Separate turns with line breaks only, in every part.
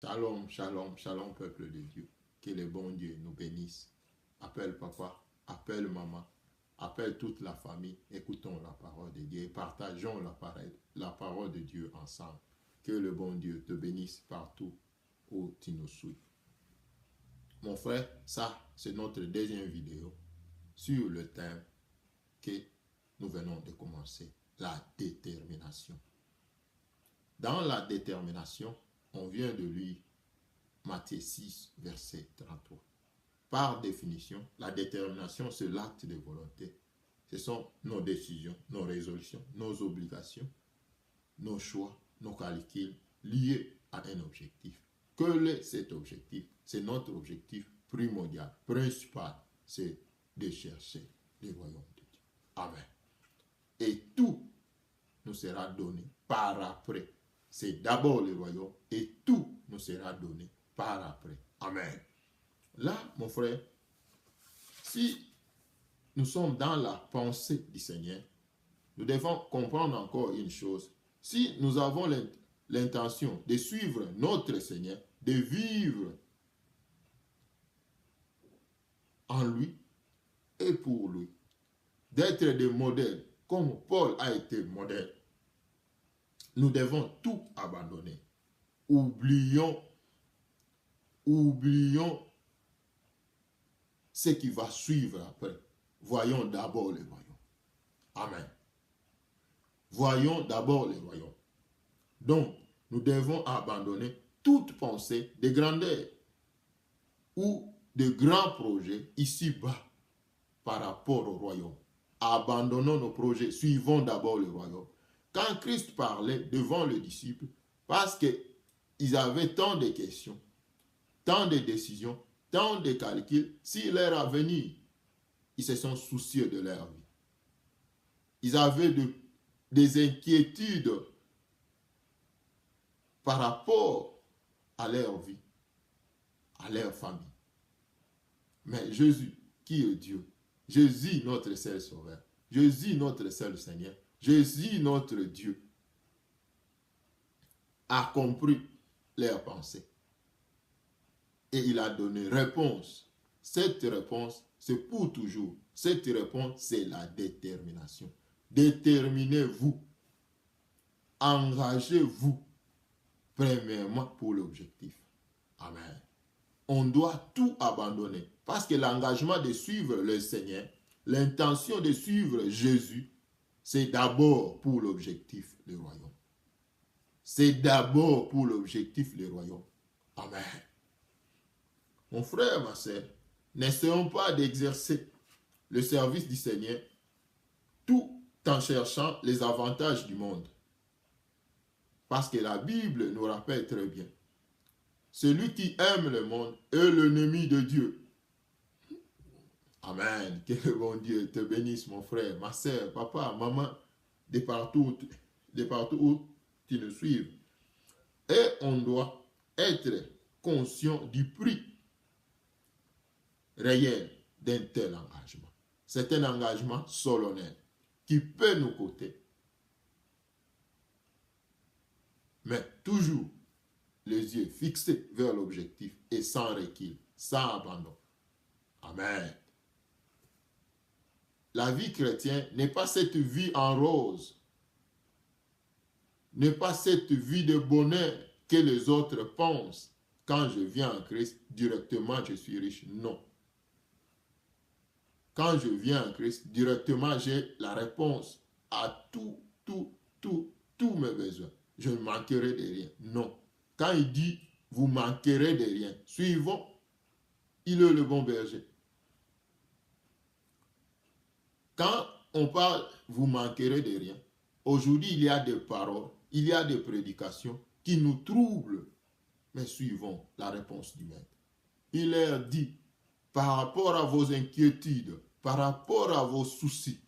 Shalom, shalom, shalom, peuple de Dieu. Que le bon Dieu nous bénisse. Appelle papa, appelle maman, appelle toute la famille. Écoutons la parole de Dieu et partageons la parole de Dieu ensemble. Que le bon Dieu te bénisse partout où tu nous suis. Mon frère, ça, c'est notre deuxième vidéo sur le thème que nous venons de commencer, la détermination. Dans la détermination, on vient de lire Matthieu 6, verset 33. Par définition, la détermination, c'est l'acte de volonté. Ce sont nos décisions, nos résolutions, nos obligations, nos choix, nos calculs liés à un objectif. Quel est cet objectif? C'est notre objectif primordial, principal, c'est de chercher le royaume de Dieu. Amen. Et tout nous sera donné par après. C'est d'abord le royaume et tout nous sera donné par après. Amen. Là, mon frère, si nous sommes dans la pensée du Seigneur, nous devons comprendre encore une chose. Si nous avons l'intention de suivre notre Seigneur, de vivre en lui et pour lui, d'être des modèles comme Paul a été modèle, nous devons tout abandonner. Oublions ce qui va suivre après. Voyons d'abord le royaume. Amen. Voyons d'abord le royaume. Donc, nous devons abandonner toute pensée de grandeur ou de grands projets ici-bas par rapport au royaume. Abandonnons nos projets, suivons d'abord le royaume. Quand Christ parlait devant les disciples, parce qu'ils avaient tant de questions, tant de décisions, tant de calculs, si leur avenir, ils se sont soucieux de leur vie. Ils avaient des inquiétudes par rapport à leur vie, à leur famille. Mais Jésus, qui est Dieu, Jésus, notre seul Sauveur, Jésus, notre seul Seigneur, Jésus, notre Dieu, a compris leurs pensées. Et il a donné réponse. Cette réponse, c'est pour toujours. Cette réponse, c'est la détermination. Déterminez-vous. Engagez-vous. Premièrement, pour l'objectif. Amen. On doit tout abandonner. Parce que l'engagement de suivre le Seigneur, l'intention de suivre Jésus, c'est d'abord pour l'objectif, le royaume. C'est d'abord pour l'objectif, le royaume. Amen. Mon frère, ma soeur, n'essayons pas d'exercer le service du Seigneur tout en cherchant les avantages du monde. Parce que la Bible nous rappelle très bien. Celui qui aime le monde est l'ennemi de Dieu. Amen. Que le bon Dieu te bénisse, mon frère, ma soeur, papa, maman, de partout où tu nous suives. Et on doit être conscient du prix réel d'un tel engagement. C'est un engagement solennel qui peut nous coûter. Mais toujours les yeux fixés vers l'objectif et sans recul, sans abandon. Amen. La vie chrétienne n'est pas cette vie en rose, n'est pas cette vie de bonheur que les autres pensent. Quand je viens en Christ, directement je suis riche. Non. Quand je viens en Christ, directement j'ai la réponse à tous mes besoins. Je ne manquerai de rien. Non. Quand il dit, vous manquerez de rien, suivons, il est le bon berger. Quand on parle, vous manquerez de rien, aujourd'hui il y a des paroles, il y a des prédications qui nous troublent, mais suivons la réponse du Maître. Il leur dit, par rapport à vos inquiétudes, par rapport à vos soucis,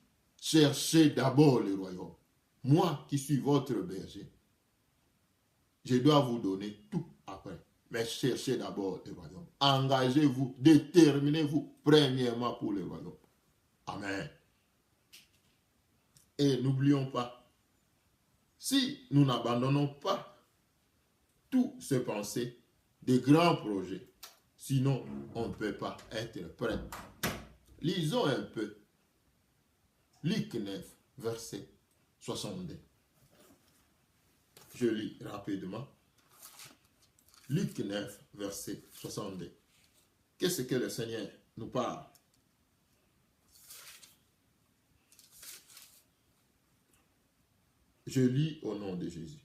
cherchez d'abord le royaume. Moi qui suis votre berger, je dois vous donner tout après. Mais cherchez d'abord le royaume. Engagez-vous, déterminez-vous premièrement pour le royaume. Amen. Et n'oublions pas, si nous n'abandonnons pas toutes ces pensées, de grands projets. Sinon, on ne peut pas être prêt. Lisons un peu. Luc 9, verset 62. Je lis rapidement. Luc 9, verset 62. Qu'est-ce que le Seigneur nous parle? Je lis au nom de Jésus.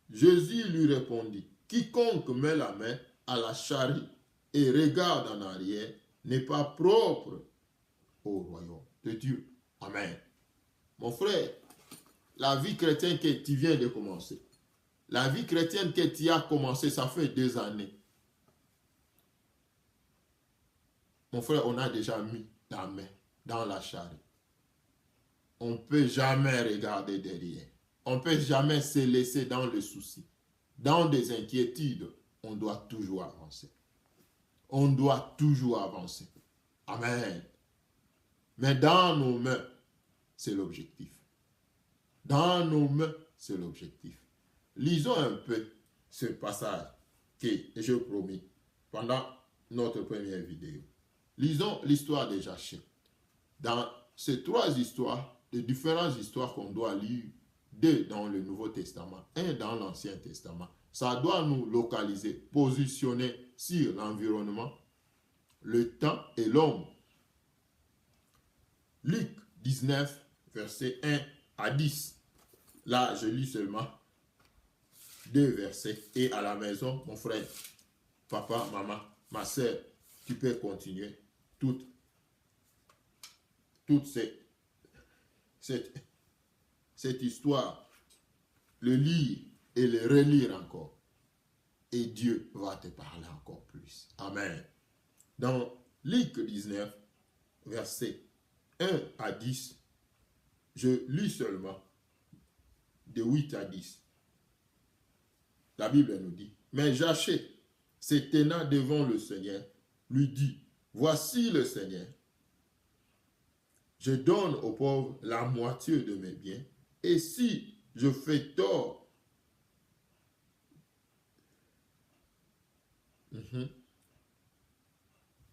Jésus lui répondit, quiconque met la main à la charrie et regarde en arrière n'est pas propre au royaume de Dieu. Amen. Mon frère, la vie chrétienne que tu viens de commencer, la vie chrétienne que tu as commencé, ça fait 2 années. Mon frère, on a déjà mis la main dans la charrie. On ne peut jamais regarder derrière. On ne peut jamais se laisser dans le souci, dans des inquiétudes. On doit toujours avancer. On doit toujours avancer. Amen. Mais dans nos mains, c'est l'objectif. Dans nos mains, c'est l'objectif. Lisons un peu ce passage que je promis pendant notre première vidéo. Lisons l'histoire de Zaché. Dans ces 3 histoires, de différentes histoires qu'on doit lire, 2 dans le Nouveau Testament, 1 dans l'Ancien Testament, ça doit nous localiser, positionner sur l'environnement, le temps et l'homme. Luc 19, versets 1 à 10. Là, je lis seulement 2 versets. Et à la maison, mon frère, papa, maman, ma soeur, tu peux continuer toute cette histoire, le lire et le relire encore. Et Dieu va te parler encore plus. Amen. Dans Luc 19, versets 1 à 10, je lis seulement de 8 à 10. La Bible nous dit, mais Zaché, se tenant devant le Seigneur, lui dit, voici le Seigneur, je donne aux pauvres la moitié de mes biens, et si je fais tort,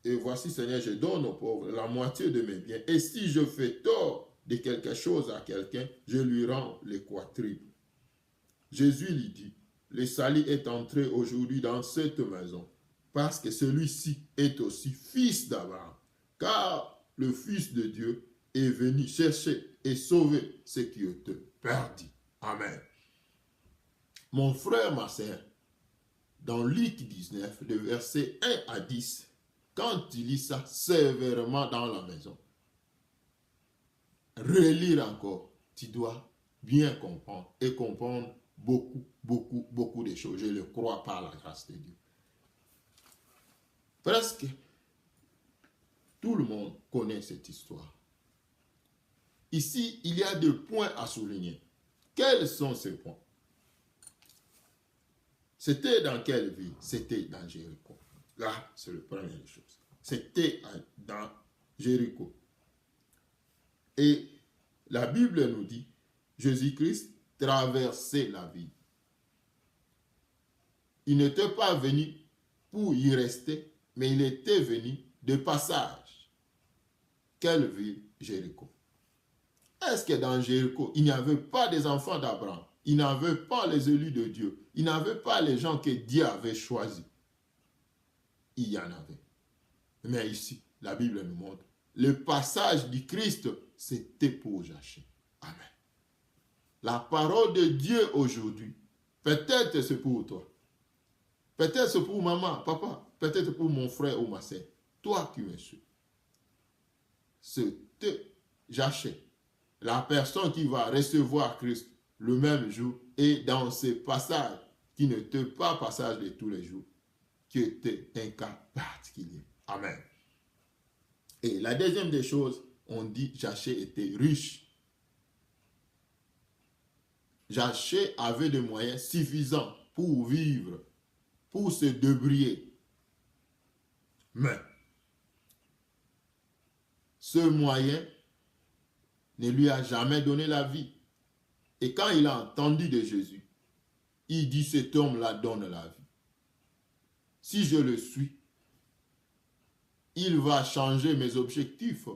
et voici Seigneur, je donne aux pauvres la moitié de mes biens, et si je fais tort de quelque chose à quelqu'un, je lui rends le quadruple. Jésus lui dit, le salut est entré aujourd'hui dans cette maison, parce que celui-ci est aussi fils d'Abraham, car le Fils de Dieu est venu chercher et sauver ce qui était perdu. Amen. Mon frère, ma soeur, dans Luc 19, de versets 1 à 10, quand tu lis ça sévèrement dans la maison, relire encore, tu dois bien comprendre et comprendre beaucoup de choses. Je le crois par la grâce de Dieu. Presque tout le monde connaît cette histoire. Ici, il y a 2 points à souligner. Quels sont ces points? C'était dans quelle ville? C'était dans Jéricho. Là, c'est la première chose. C'était dans Jéricho. Et la Bible nous dit, Jésus-Christ traversait la ville. Il n'était pas venu pour y rester, mais il était venu de passage. Quelle ville? Jéricho. Est-ce que dans Jéricho, il n'y avait pas des enfants d'Abraham? Il n'y avait pas les élus de Dieu? Il n'y avait pas les gens que Dieu avait choisis? Il y en avait. Mais ici, la Bible nous montre, le passage du Christ, c'était pour Zaché. Amen. La parole de Dieu aujourd'hui, peut-être c'est pour toi. Peut-être c'est pour maman, papa. Peut-être pour mon frère ou ma soeur. Toi qui me suis. C'était Zaché. La personne qui va recevoir Christ le même jour et dans ce passage qui n'était pas passage de tous les jours, qui était un cas particulier. Amen. Et la deuxième des choses, on dit Zaché était riche. Zaché avait des moyens suffisants pour vivre, pour se débrouiller. Mais ce moyen ne lui a jamais donné la vie. Et quand il a entendu de Jésus, il dit cet homme-là donne la vie. si je le suis, il va changer mes objectifs.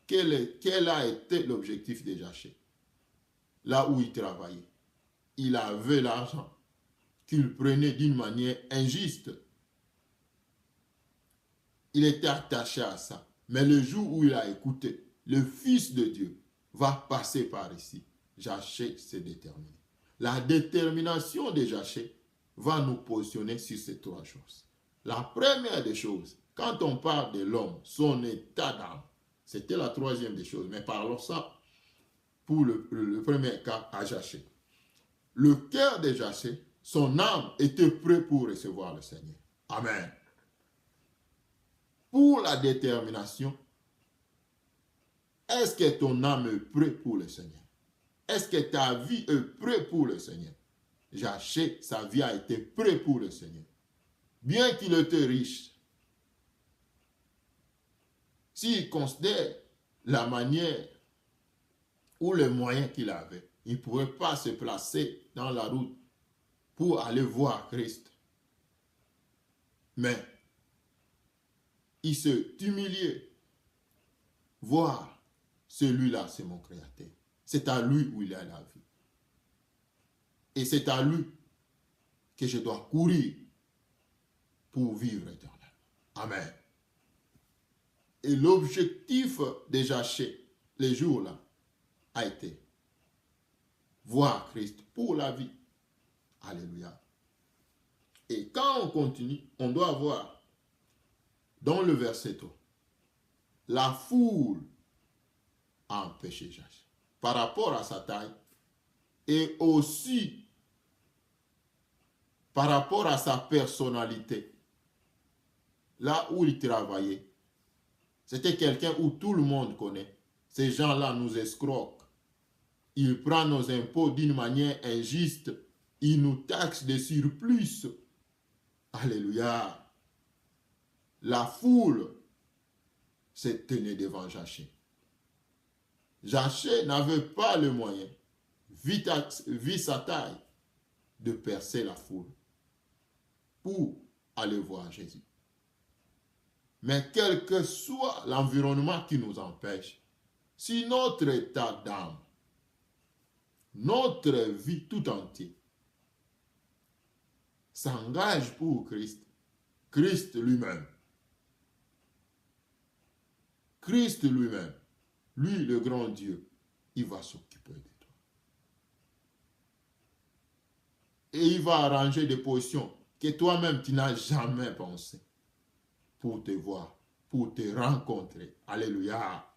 Quel a été l'objectif de Zaché? Là où il travaillait, il avait l'argent qu'il prenait d'une manière injuste. Il était attaché à ça. Mais le jour où il a écouté, le Fils de Dieu va passer par ici. Zaché s'est déterminé. La détermination de Zaché va nous positionner sur ces trois choses. La première des choses, quand on parle de l'homme, son état d'âme, c'était la troisième des choses. Mais parlons ça pour le premier cas à Zaché. Le cœur de Zaché, son âme était prêt pour recevoir le Seigneur. Amen. Pour la détermination, est-ce que ton âme est prête pour le Seigneur? Est-ce que ta vie est prête pour le Seigneur? Zaché, sa vie a été prête pour le Seigneur. Bien qu'il était riche, s'il considère la manière ou les moyens qu'il avait, il ne pourrait pas se placer dans la route pour aller voir Christ. Mais il se humiliait. Voir, celui-là, c'est mon Créateur. C'est à lui où il a la vie. Et c'est à lui que je dois courir pour vivre éternellement. Amen. Et l'objectif de Zaché, les jours-là, a été voir Christ pour la vie. Alléluia. Et quand on continue, on doit voir dans le verset 3, la foule a empêché Zaché par rapport à sa taille et aussi par rapport à sa personnalité. Là où il travaillait, c'était quelqu'un où tout le monde connaît. Ces gens-là nous escroquent. Ils prennent nos impôts d'une manière injuste. Ils nous taxent de surplus. Alléluia. La foule s'est tenue devant Zaché. Zaché n'avait pas le moyen, vu sa taille, de percer la foule pour aller voir Jésus. Mais quel que soit l'environnement qui nous empêche, si notre état d'âme, notre vie tout entière s'engage pour Christ, Christ lui-même, lui le grand Dieu, il va s'occuper de toi. Et il va arranger des positions que toi-même tu n'as jamais pensé pour te voir, pour te rencontrer. Alléluia.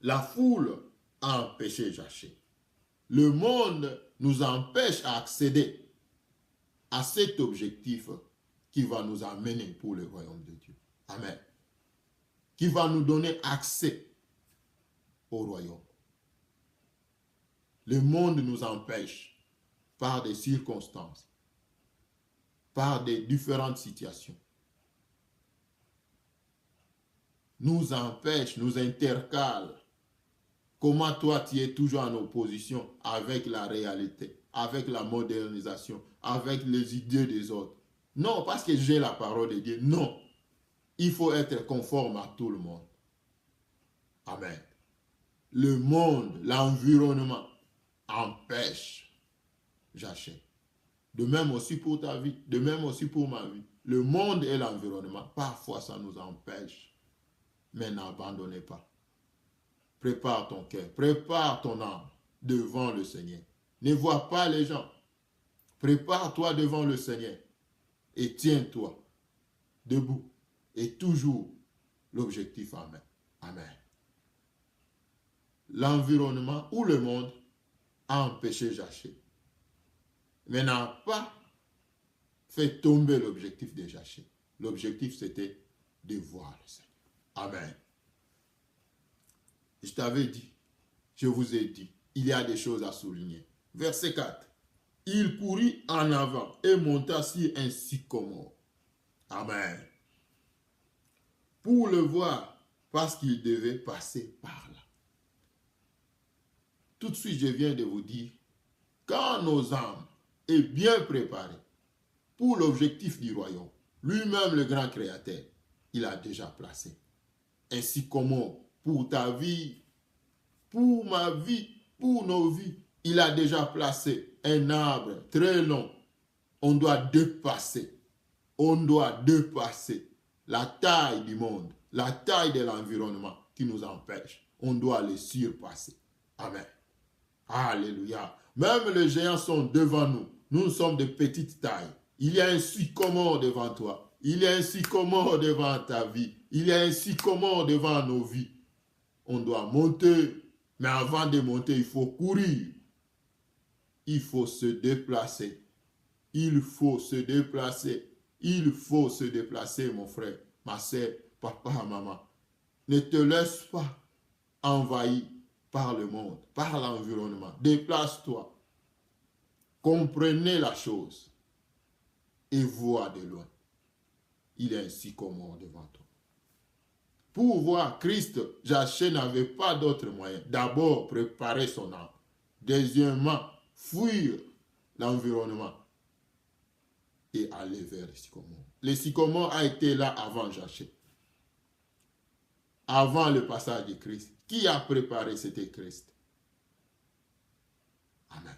La foule a empêché Zaché. Le monde nous empêche à accéder à cet objectif qui va nous amener pour le royaume de Dieu. Amen. Qui va nous donner accès au royaume. Le monde nous empêche par des circonstances, par des différentes situations. Nous empêche, nous intercale. Comment toi tu es toujours en opposition avec la réalité, avec la modernisation, avec les idées des autres. Non, parce que j'ai la parole de Dieu. Non. Il faut être conforme à tout le monde. Amen. Le monde, l'environnement empêche Zaché. De même aussi pour ta vie, de même aussi pour ma vie. Le monde et l'environnement, parfois ça nous empêche. Mais n'abandonnez pas. Prépare ton cœur, prépare ton âme devant le Seigneur. Ne vois pas les gens. Prépare-toi devant le Seigneur et tiens-toi debout et toujours l'objectif en main. Amen. L'environnement ou le monde a empêché Zaché, mais n'a pas fait tomber l'objectif de Zaché. L'objectif c'était de voir le Seigneur. Amen. Je t'avais dit, je vous ai dit, il y a des choses à souligner. Verset 4. Il courut en avant et monta sur un sycomore. Amen. Pour le voir, parce qu'il devait passer par là. Tout de suite, je viens de vous dire, quand nos âmes sont bien préparées pour l'objectif du royaume. Lui-même, le grand créateur, il a déjà placé. Ainsi comment pour ta vie, pour ma vie, pour nos vies, il a déjà placé un arbre très long. On doit dépasser. On doit dépasser la taille du monde, la taille de l'environnement qui nous empêche. On doit le surpasser. Amen. Alléluia. Même les géants sont devant nous. Nous sommes de petite taille. Il y a un sycomore devant toi. Il y a un sycomore devant ta vie. Il y a un sycomore devant nos vies. On doit monter. Mais avant de monter, il faut courir. Il faut se déplacer. Il faut se déplacer. Il faut se déplacer, mon frère, ma soeur, papa, maman. Ne te laisse pas envahir par le monde, par l'environnement. Déplace-toi. Comprenez la chose et vois de loin. Il est un sycomore devant toi. Pour voir Christ, Jaché n'avait pas d'autre moyen. D'abord, préparer son âme. Deuxièmement, fuir l'environnement et aller vers le sycomore. Le sycomore a été là avant Jaché. Avant le passage de Christ. Qui a préparé? C'était Christ. Amen.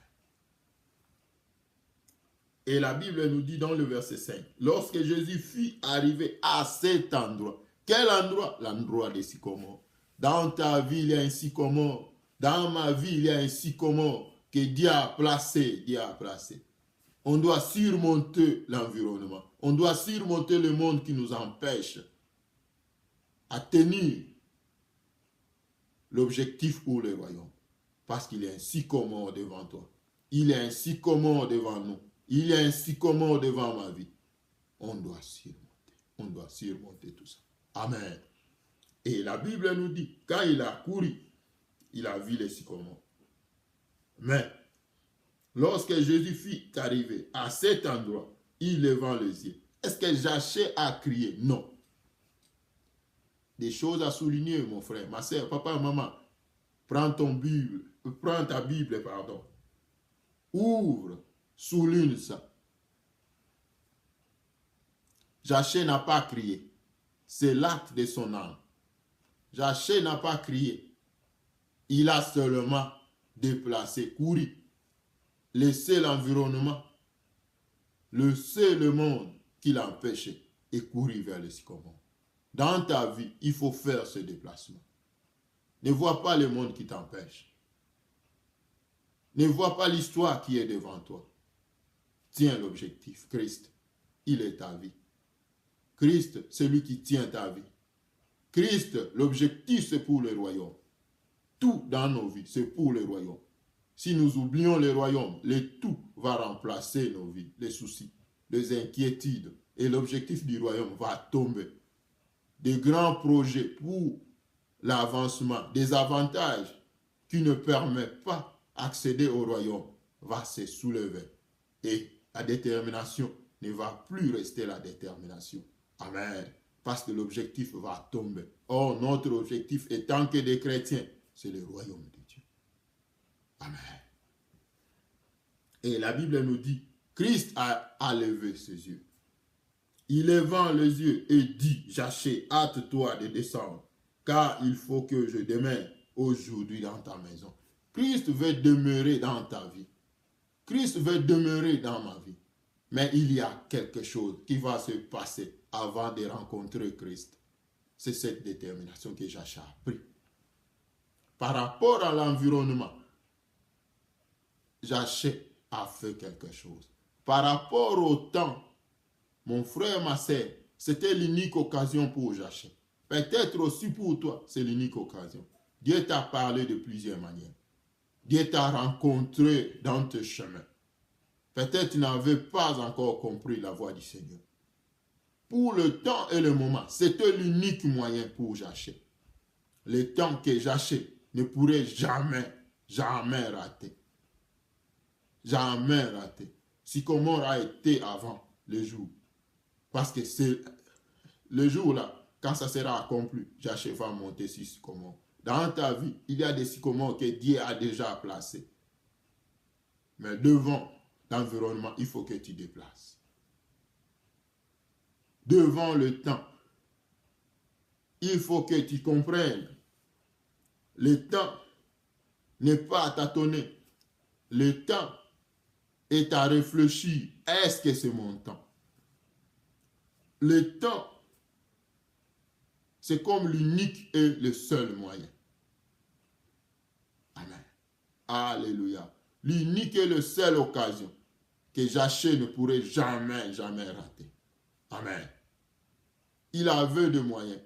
Et la Bible nous dit dans le verset 5, lorsque Jésus fut arrivé à cet endroit, quel endroit? L'endroit des sycomores. Dans ta vie, il y a un sycomore. Dans ma vie, il y a un sycomore que Dieu a placé. Dieu a placé. On doit surmonter l'environnement. On doit surmonter le monde qui nous empêche à tenir l'objectif pour le royaume. Parce qu'il y a un sycomore devant toi. Il y a un sycomore devant nous. Il y a un sycomore devant ma vie. On doit surmonter. On doit surmonter tout ça. Amen. Et la Bible nous dit, quand il a couru, il a vu les sycomores. Mais, lorsque Jésus fut arrivé à cet endroit, il levant les yeux. Est-ce que Jaché a crié? Non. Des choses à souligner, mon frère, ma soeur, papa, maman. Prends ta Bible, pardon. Ouvre, souligne ça. Jaché n'a pas crié. C'est l'acte de son âme. Jaché n'a pas crié. Il a seulement déplacé, couru. Laissé l'environnement. Laissé le monde qui l'empêchait et courir vers le sycomore. Dans ta vie, il faut faire ce déplacement. Ne vois pas le monde qui t'empêche. Ne vois pas l'histoire qui est devant toi. Tiens l'objectif, Christ. Il est ta vie. Christ, c'est lui qui tient ta vie. Christ, l'objectif, c'est pour le royaume. Tout dans nos vies, c'est pour le royaume. Si nous oublions le royaume, le tout va remplacer nos vies, les soucis, les inquiétudes. Et l'objectif du royaume va tomber. Des grands projets pour l'avancement, des avantages qui ne permettent pas d'accéder au royaume va se soulever. Et la détermination ne va plus rester la détermination. Amen. Parce que l'objectif va tomber. Or, notre objectif étant que des chrétiens, c'est le royaume de Dieu. Amen. Et la Bible nous dit, Christ a levé ses yeux. Il levant les yeux et dit, Jaché, hâte-toi de descendre, car il faut que je demeure aujourd'hui dans ta maison. Christ veut demeurer dans ta vie. Christ veut demeurer dans ma vie. Mais il y a quelque chose qui va se passer avant de rencontrer Christ. C'est cette détermination que Jaché a pris. Par rapport à l'environnement, Jaché a fait quelque chose. Par rapport au temps, mon frère, ma soeur, c'était l'unique occasion pour Jaché. Peut-être aussi pour toi, c'est l'unique occasion. Dieu t'a parlé de plusieurs manières. Dieu t'a rencontré dans tes chemins. Peut-être tu n'avais pas encore compris la voix du Seigneur. Pour le temps et le moment, c'était l'unique moyen pour Jaché. Le temps que Jaché ne pourrait jamais rater. Jamais rater. Sycomore a été avant le jour. Parce que c'est le jour-là, quand ça sera accompli, Jaché va monter sur sycomore. Dans ta vie, il y a des sycomores que Dieu a déjà placés. Mais devant l'environnement, il faut que tu déplaces. devant le temps. Il faut que tu comprennes. Le temps n'est pas à tâtonner. Le temps est à réfléchir. Est-ce que c'est mon temps? Le temps, c'est comme l'unique et le seul moyen. Amen. Alléluia. L'unique et le seul occasion que Zaché ne pourrait jamais rater. Amen. Il avait des moyens.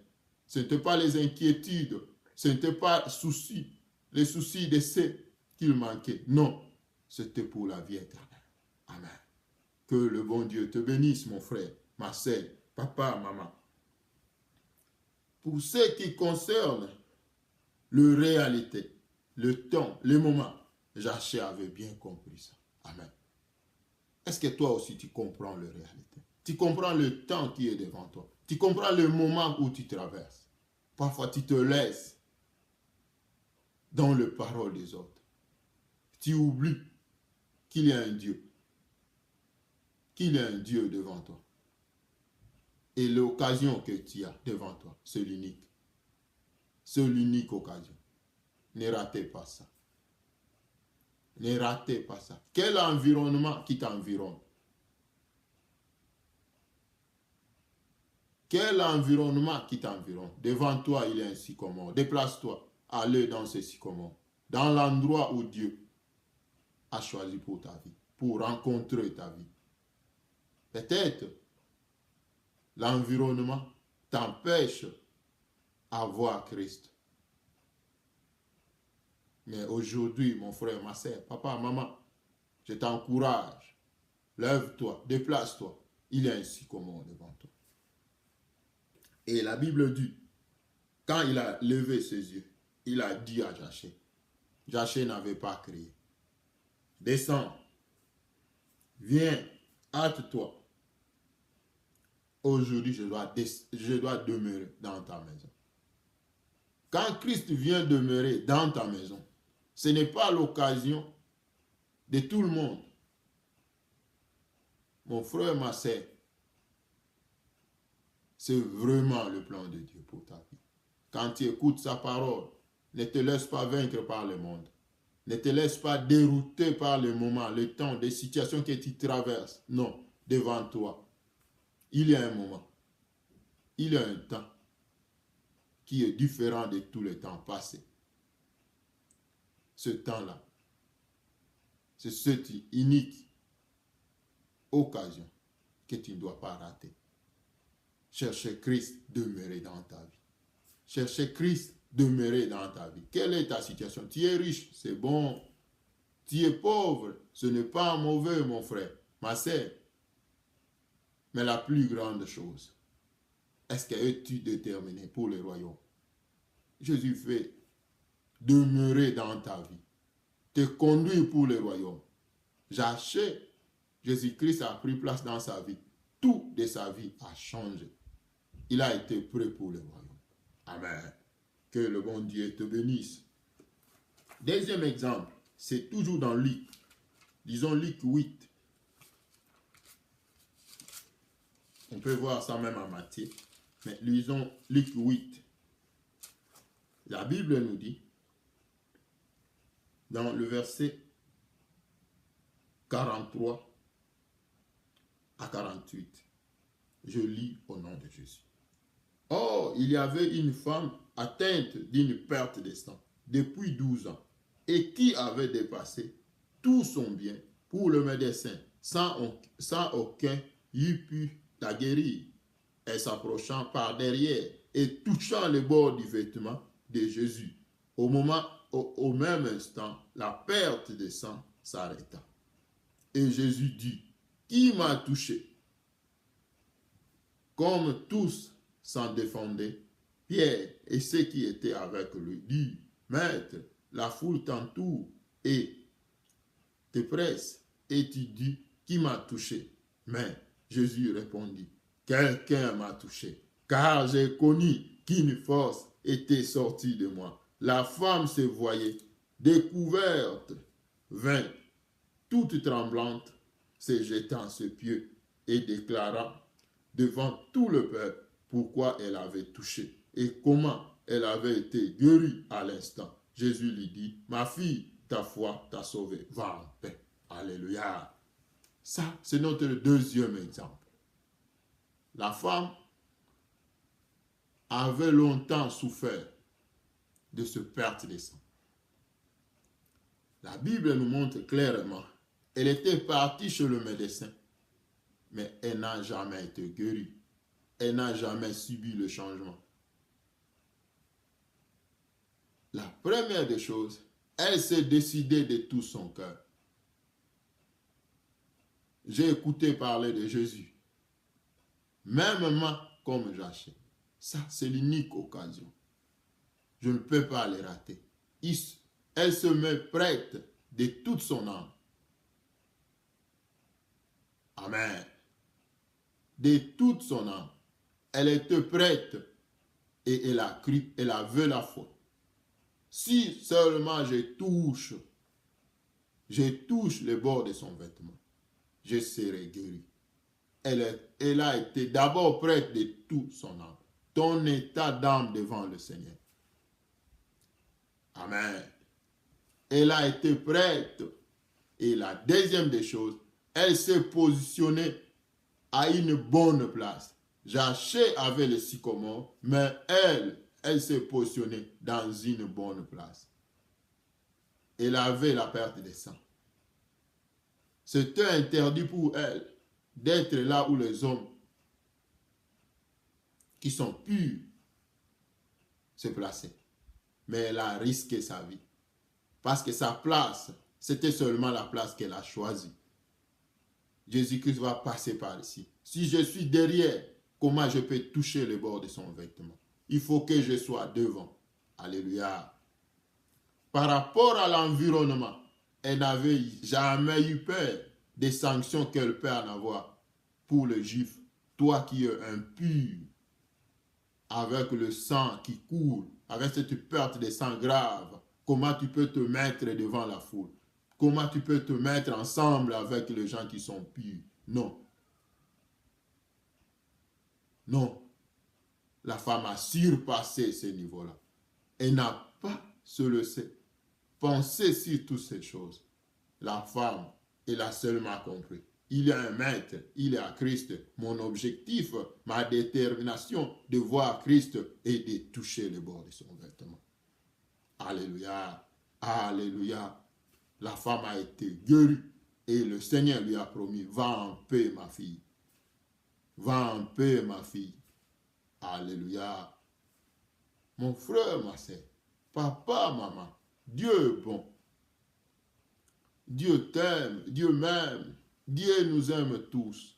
Ce n'était pas les inquiétudes, ce n'était pas les soucis de ceux qu'il manquait. Non, c'était pour la vie éternelle. Amen. Que le bon Dieu te bénisse, mon frère, ma sœur, papa, maman. Pour ce qui concerne la réalité, le temps, le moment, Zaché avait bien compris ça. Amen. Est-ce que toi aussi tu comprends la réalité? Tu comprends le temps qui est devant toi. Tu comprends le moment où tu traverses. Parfois tu te laisses dans les paroles des autres. Tu oublies qu'il y a un Dieu. Qu'il y a un Dieu devant toi. Et l'occasion que tu as devant toi, c'est l'unique. C'est l'unique occasion. Ne ratez pas ça. Ne ratez pas ça. Quel environnement qui t'environne? Quel environnement qui t'environne? Devant toi, il y a un sycomore. Déplace-toi. Allez dans ce sycomore. Dans l'endroit où Dieu a choisi pour ta vie. Pour rencontrer ta vie. Peut-être l'environnement t'empêche à voir Christ. Mais aujourd'hui, mon frère, ma soeur, papa, maman, je t'encourage. Lève-toi, déplace-toi. Il y a un sycomore devant toi. Et la Bible dit, quand il a levé ses yeux, il a dit à Zaché. Zaché n'avait pas crié. Descends, viens, hâte-toi. Aujourd'hui, je dois demeurer dans ta maison. Quand Christ vient demeurer dans ta maison, ce n'est pas l'occasion de tout le monde. Mon frère, ma soeur, c'est vraiment le plan de Dieu pour ta vie. Quand tu écoutes sa parole, ne te laisse pas vaincre par le monde. Ne te laisse pas dérouter par le moment, le temps, les situations que tu traverses. Non, devant toi, il y a un moment, il y a un temps qui est différent de tous les temps passés. Ce temps-là, c'est cette unique occasion que tu ne dois pas rater. Cherchez Christ, demeurer dans ta vie. Cherchez Christ, demeurer dans ta vie. Quelle est ta situation? Tu es riche, c'est bon. Tu es pauvre, ce n'est pas mauvais, mon frère, ma sœur. Mais la plus grande chose, est-ce que es-tu déterminé pour le royaume? Jésus fait demeurer dans ta vie, te conduire pour le royaume. Zaché, Jésus-Christ a pris place dans sa vie. Tout de sa vie a changé. Il a été prêt pour le royaume. Amen. Que le bon Dieu te bénisse. Deuxième exemple, c'est toujours dans Luc. Disons Luc 8. On peut voir ça même en Matthieu. Mais lisons Luc 8. La Bible nous dit, dans le verset 43 à 48, je lis au nom de Jésus. Or, il y avait une femme atteinte d'une perte de sang depuis 12 ans et qui avait dépassé tout son bien pour le médecin sans aucun eût pu la guérir. Et s'approchant par derrière et touchant le bord du vêtement de Jésus, au même instant, la perte de sang s'arrêta. Et Jésus dit, qui m'a touché? Comme tous s'en défendaient, Pierre et ceux qui étaient avec lui dirent, Maître, la foule t'entoure et te presse, et tu dis, qui m'a touché? Mais Jésus répondit, quelqu'un m'a touché, car j'ai connu qu'une force était sortie de moi. La femme se voyait découverte, vint, toute tremblante, se jetant à ses pieds et déclara devant tout le peuple pourquoi elle avait touché et comment elle avait été guérie à l'instant. Jésus lui dit, ma fille, ta foi t'a sauvée, va en paix. Alléluia. Ça, c'est notre deuxième exemple. La femme avait longtemps souffert de ce perte de sang. La Bible nous montre clairement, elle était partie chez le médecin, mais elle n'a jamais été guérie. Elle n'a jamais subi le changement. La première des choses, elle s'est décidée de tout son cœur. J'ai écouté parler de Jésus, mêmement comme Jachère. Ça, c'est l'unique occasion. Je ne peux pas les rater. Elle se met prête de toute son âme. Amen. De toute son âme. Elle était prête et elle a cru, elle avait la foi. Si seulement je touche le bord de son vêtement, je serai guéri. Elle a été d'abord prête de toute son âme. Ton état d'âme devant le Seigneur. Amen. Elle a été prête. Et la deuxième des choses, elle s'est positionnée à une bonne place. Jachère avait le sycomore, mais elle s'est positionnée dans une bonne place. Elle avait la perte de sang. C'était interdit pour elle d'être là où les hommes qui sont purs se plaçaient. Mais elle a risqué sa vie. Parce que sa place, c'était seulement la place qu'elle a choisie. Jésus-Christ va passer par ici. Si je suis derrière, comment je peux toucher le bord de son vêtement? Il faut que je sois devant. Alléluia. Par rapport à l'environnement, elle n'avait jamais eu peur des sanctions qu'elle peut en avoir pour le juif. Toi qui es impur, avec le sang qui coule, avec cette perte de sang grave, comment tu peux te mettre devant la foule? Comment tu peux te mettre ensemble avec les gens qui sont purs? Non. Non. La femme a surpassé ce niveau-là. Elle n'a pas se laisser penser sur toutes ces choses. La femme, elle a seulement compris. Il y a un maître, il y a Christ. Mon objectif, ma détermination de voir Christ et de toucher le bord de son vêtement. Alléluia. Alléluia. La femme a été guérie et le Seigneur lui a promis, va en paix ma fille. Va en paix ma fille. Alléluia. Mon frère, ma soeur, papa, maman, Dieu est bon. Dieu t'aime, Dieu m'aime, Dieu nous aime tous.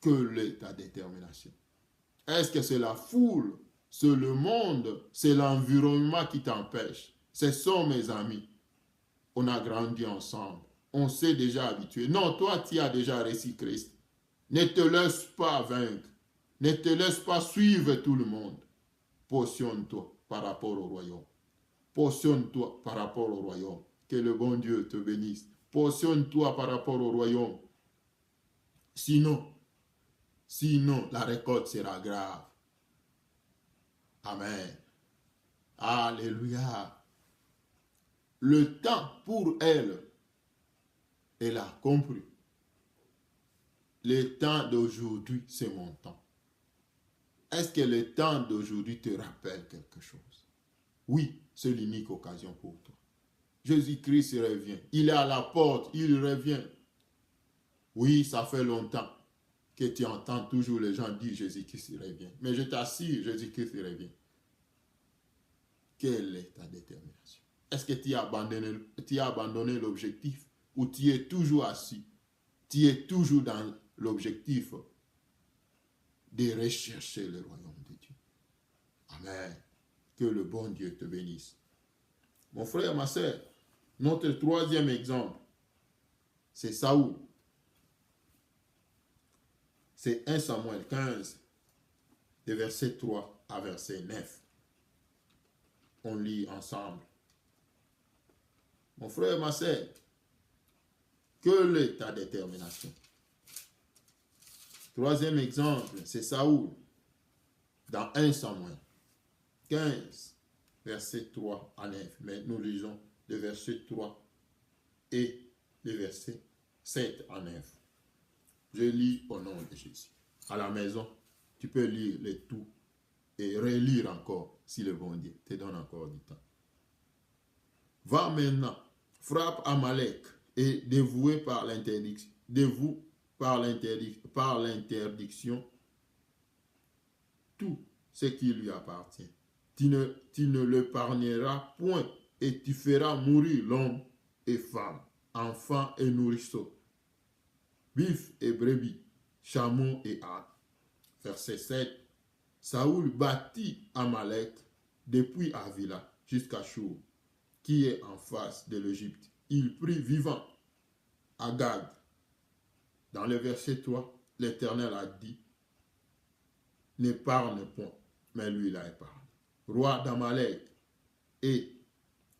Quelle est ta détermination? Est-ce que c'est la foule, c'est le monde, c'est l'environnement qui t'empêche? Ce sont mes amis. On a grandi ensemble. On s'est déjà habitué. Non, toi, tu as déjà reçu Christ. Ne te laisse pas vaincre. Ne te laisse pas suivre tout le monde. Positionne-toi par rapport au royaume. Positionne-toi par rapport au royaume. Que le bon Dieu te bénisse. Positionne-toi par rapport au royaume. Sinon, la récolte sera grave. Amen. Alléluia. Le temps pour elle, elle a compris. Le temps d'aujourd'hui, c'est mon temps. Est-ce que le temps d'aujourd'hui te rappelle quelque chose? Oui, c'est l'unique occasion pour toi. Jésus-Christ revient. Il est à la porte, il revient. Oui, ça fait longtemps que tu entends toujours les gens dire Jésus-Christ revient. Mais je t'assure, Jésus-Christ revient. Quelle est ta détermination? Est-ce que tu as abandonné l'objectif ou tu es toujours assis? Tu es toujours dans l'objectif de rechercher le royaume de Dieu. Amen. Que le bon Dieu te bénisse. Mon frère, ma soeur, notre troisième exemple, c'est Saoul. C'est 1 Samuel 15, de verset 3 à verset 9. On lit ensemble. Mon frère, ma soeur, quelle est ta détermination? Troisième exemple, c'est Saoul. Dans 1 Samuel 15, verset 3 à 9. Mais nous lisons le verset 3 et le verset 7 à 9. Je lis au nom de Jésus. À la maison, tu peux lire les tout et relire encore si le bon Dieu te donne encore du temps. Va maintenant, frappe Amalek et dévoué par l'interdiction. Dévoue par l'interdiction tout ce qui lui appartient. Tu ne l'épargneras point et tu feras mourir l'homme et femme, enfants et nourrissons, bif et brebis, chameaux et ânes. Verset 7. Saoul bâtit Amalek depuis Avila jusqu'à Chour, qui est en face de l'Égypte. Il prit vivant Agag. Dans le verset 3, l'Éternel a dit, n'épargne point, mais lui il a épargné. Roi d'Amalek, et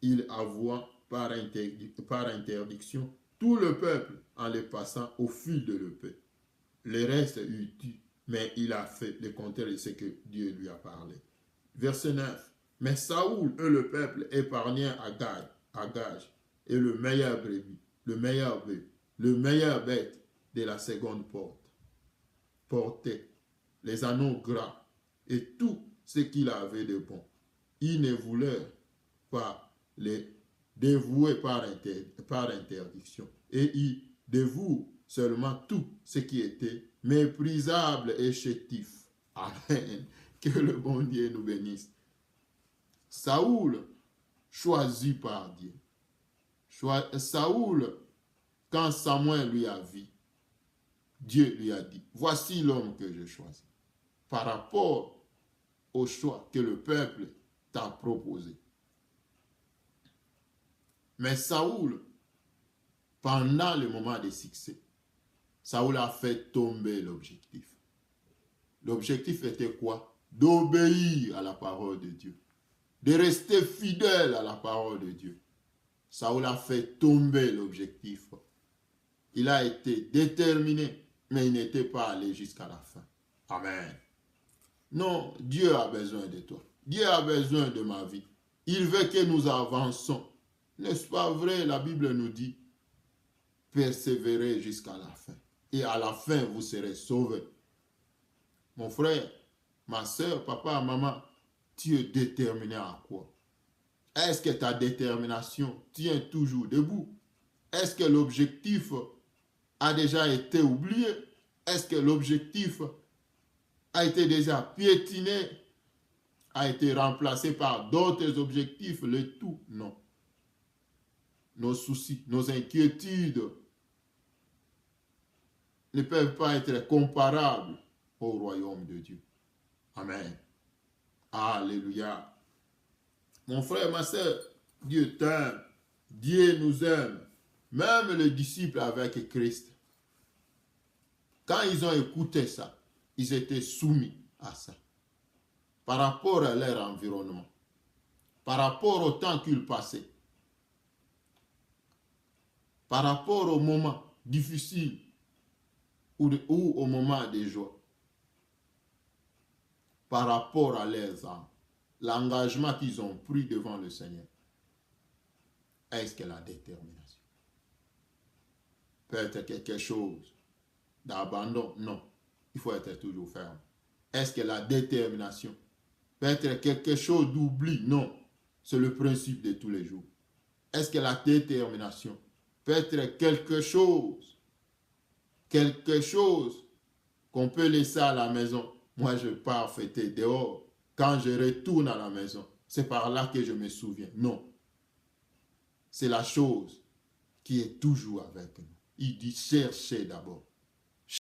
il avoua par interdiction tout le peuple en les passant au fil de l'épée. Le reste eut tué, mais il a fait le contraire de ce que Dieu lui a parlé. Verset 9. Mais Saoul et le peuple épargnèrent Agag et le meilleur brebis, le meilleur bête de la seconde portait les anneaux gras et tout ce qu'il avait de bon. Ils ne voulait pas les dévouer par interdiction. Et il dévoue seulement tout ce qui était méprisable et chétif. Amen. Que le bon Dieu nous bénisse. Saoul, choisi par Dieu. Saoul, quand Samuel lui a vu, Dieu lui a dit, voici l'homme que je choisis. Par rapport au choix que le peuple t'a proposé. Mais Saoul, pendant le moment de succès, Saoul a fait tomber l'objectif. L'objectif était quoi? D'obéir à la parole de Dieu. De rester fidèle à la parole de Dieu. Saoul a fait tomber l'objectif. Il a été déterminé, mais il n'était pas allé jusqu'à la fin. Amen. Non, Dieu a besoin de toi. Dieu a besoin de ma vie. Il veut que nous avançons. N'est-ce pas vrai? La Bible nous dit, persévérez jusqu'à la fin. Et à la fin, vous serez sauvés. Mon frère, ma soeur, papa, maman, tu es déterminé à quoi? Est-ce que ta détermination tient toujours debout? Est-ce que l'objectif a déjà été oublié? Est-ce que l'objectif a été déjà piétiné, a été remplacé par d'autres objectifs? Le tout, non. Nos soucis, nos inquiétudes ne peuvent pas être comparables au royaume de Dieu. Amen. Alléluia. Mon frère, ma soeur, Dieu t'aime. Dieu nous aime. Même les disciples avec Christ, quand ils ont écouté ça, ils étaient soumis à ça. Par rapport à leur environnement, par rapport au temps qu'ils passaient, par rapport au moment difficile ou au moment de joie, par rapport à leurs âmes, l'engagement qu'ils ont pris devant le Seigneur. Est-ce que la détermination peut être quelque chose d'abandon? Non. Il faut être toujours ferme. Est-ce que la détermination peut être quelque chose d'oubli? Non. C'est le principe de tous les jours. Est-ce que la détermination peut être quelque chose qu'on peut laisser à la maison? Moi, je pars fêter dehors. Quand je retourne à la maison, c'est par là que je me souviens. Non. C'est la chose qui est toujours avec nous. Il dit cherchez d'abord